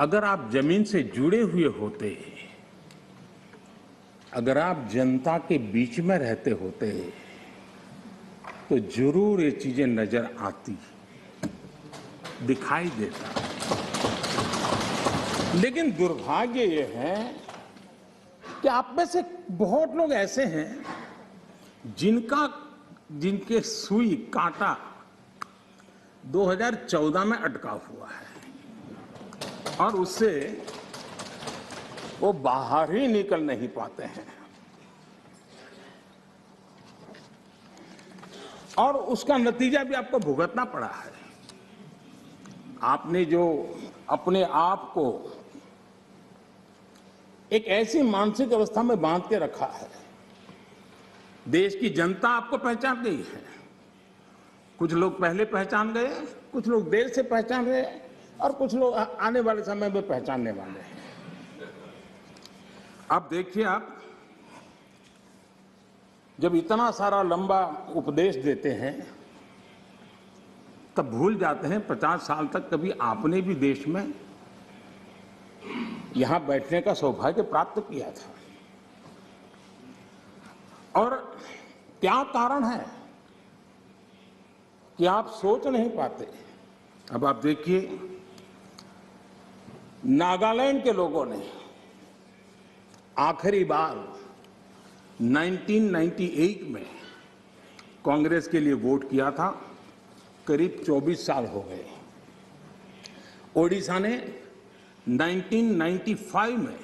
अगर आप जमीन से जुड़े हुए होते, अगर आप जनता के बीच में रहते होते, तो जरूर ये चीजें नजर आती, दिखाई देता। लेकिन दुर्भाग्य ये है कि आप में से बहुत लोग ऐसे हैं जिनके सुई कांटा 2014 में अटका हुआ है और उससे वो बाहर ही निकल नहीं पाते हैं और उसका नतीजा भी आपको भुगतना पड़ा है। आपने जो अपने आप को एक ऐसी मानसिक अवस्था में बांध के रखा है, देश की जनता आपको पहचान गई है। कुछ लोग पहले पहचान गए, कुछ लोग देर से पहचान रहे और कुछ लोग आने वाले समय में पहचानने वाले हैं। अब देखिए, आप जब इतना सारा लंबा उपदेश देते हैं तब भूल जाते हैं 50 साल तक कभी आपने भी देश में यहां बैठने का सौभाग्य प्राप्त किया था। और क्या कारण है कि आप सोच नहीं पाते। अब आप देखिए, नागालैंड के लोगों ने आखिरी बार 1998 में कांग्रेस के लिए वोट किया था, करीब 24 साल हो गए। ओडिशा ने 1995 में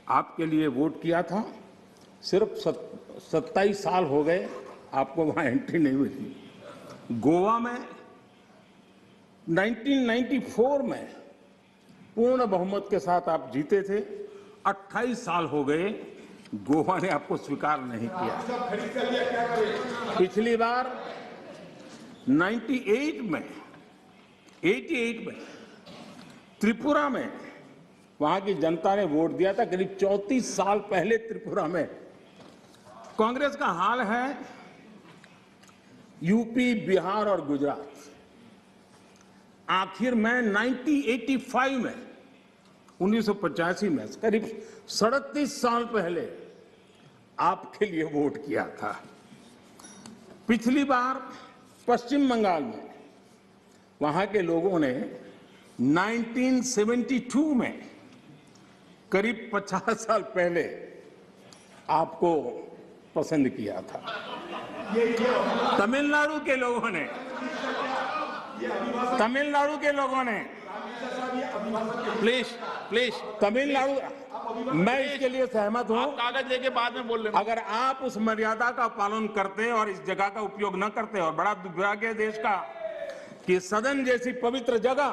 आपके लिए वोट किया था, सिर्फ 27 साल हो गए, आपको वहां एंट्री नहीं मिली। गोवा में 1994 में पूर्ण बहुमत के साथ आप जीते थे, 28 साल हो गए, गोवा ने आपको स्वीकार नहीं किया। पिछली बार 88 में त्रिपुरा में वहां की जनता ने वोट दिया था, करीब 34 साल पहले त्रिपुरा में। कांग्रेस का हाल है यूपी, बिहार और गुजरात। आखिर में 1985 में 1985 में करीब 37 साल पहले आपके लिए वोट किया था। पिछली बार पश्चिम बंगाल में वहां के लोगों ने 1972 में करीब 50 साल पहले आपको पसंद किया था। तमिलनाडु के लोगों ने प्लीज तमिलनाडु, मैं इसके लिए सहमत हूं। कागज लेके बाद में बोल लेना। अगर आप उस मर्यादा का पालन करते और इस जगह का उपयोग न करते, और बड़ा दुर्भाग्य देश का कि सदन जैसी पवित्र जगह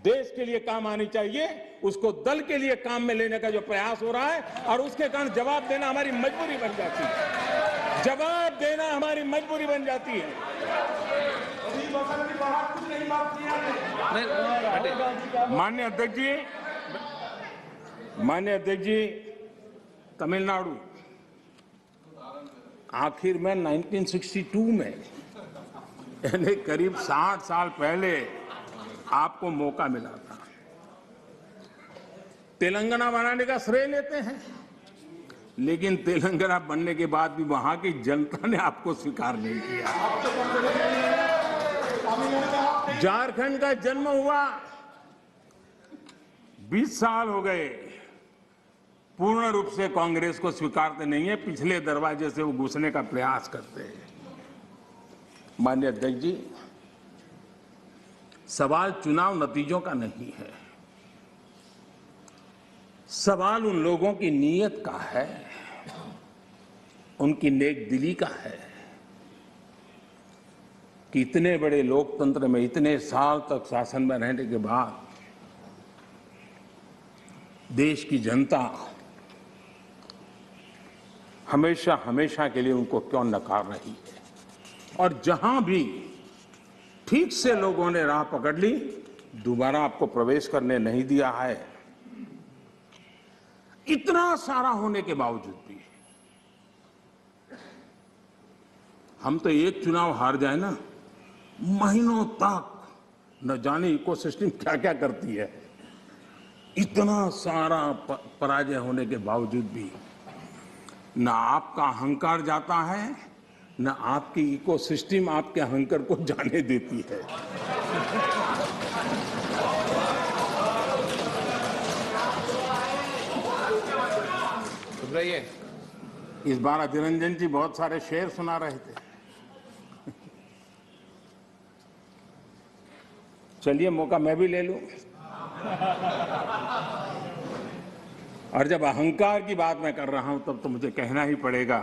देश के लिए काम आनी चाहिए, उसको दल के लिए काम में लेने का जो प्रयास हो रहा है, और उसके कारण जवाब देना हमारी मजबूरी बन जाती है। जवाब देना हमारी मजबूरी बन जाती है। माननीय अध्यक्ष जी, तमिलनाडु आखिर में 1962 में, यानी करीब 60 साल पहले आपको मौका मिला था। तेलंगाना बनाने का श्रेय लेते हैं, लेकिन तेलंगाना बनने के बाद भी वहां की जनता ने आपको स्वीकार नहीं किया। झारखंड का जन्म हुआ, 20 साल हो गए, पूर्ण रूप से कांग्रेस को स्वीकारते नहीं है, पिछले दरवाजे से वो घुसने का प्रयास करते हैं। माननीय अध्यक्ष जी, सवाल चुनाव नतीजों का नहीं है, सवाल उन लोगों की नीयत का है, उनकी नेक दिली का है कि इतने बड़े लोकतंत्र में इतने साल तक शासन में रहने के बाद देश की जनता हमेशा हमेशा के लिए उनको क्यों नकार रही है। और जहां भी ठीक से लोगों ने राह पकड़ ली, दोबारा आपको प्रवेश करने नहीं दिया है। इतना सारा होने के बावजूद भी हम तो एक चुनाव हार जाए ना, महीनों तक न जाने इकोसिस्टम क्या क्या करती है, इतना सारा पराजय होने के बावजूद भी न आपका अहंकार जाता है, न आपकी इकोसिस्टम आपके अहंकार को जाने देती है। इस बार अधीर रंजन जी बहुत सारे शेर सुना रहे थे। चलिए मौका मैं भी ले लूं। और जब अहंकार की बात मैं कर रहा हूं तब तो मुझे कहना ही पड़ेगा,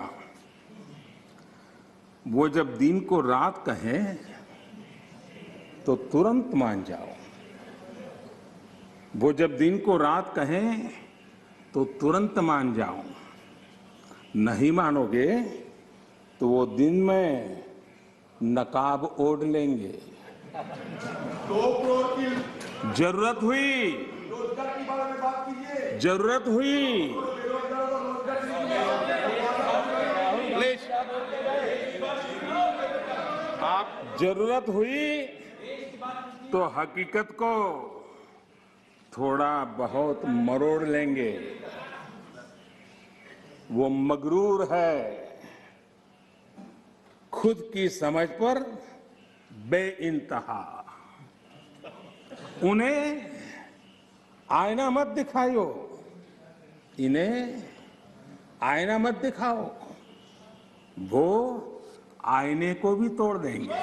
वो जब दिन को रात कहें तो तुरंत मान जाओ। वो जब दिन को रात कहें तो तुरंत मान जाओ। नहीं मानोगे तो वो दिन में नकाब ओढ़ लेंगे। 2 करोड़ की जरूरत हुई, रोजगार की बात कीजिए। जरूरत हुई जरूरत हुई तो हकीकत को थोड़ा बहुत मरोड़ लेंगे। वो मगरूर है, खुद की समझ पर बेइंतहा। उन्हें आईना मत दिखाओ, इन्हें आईना मत दिखाओ, वो आईने को भी तोड़ देंगे।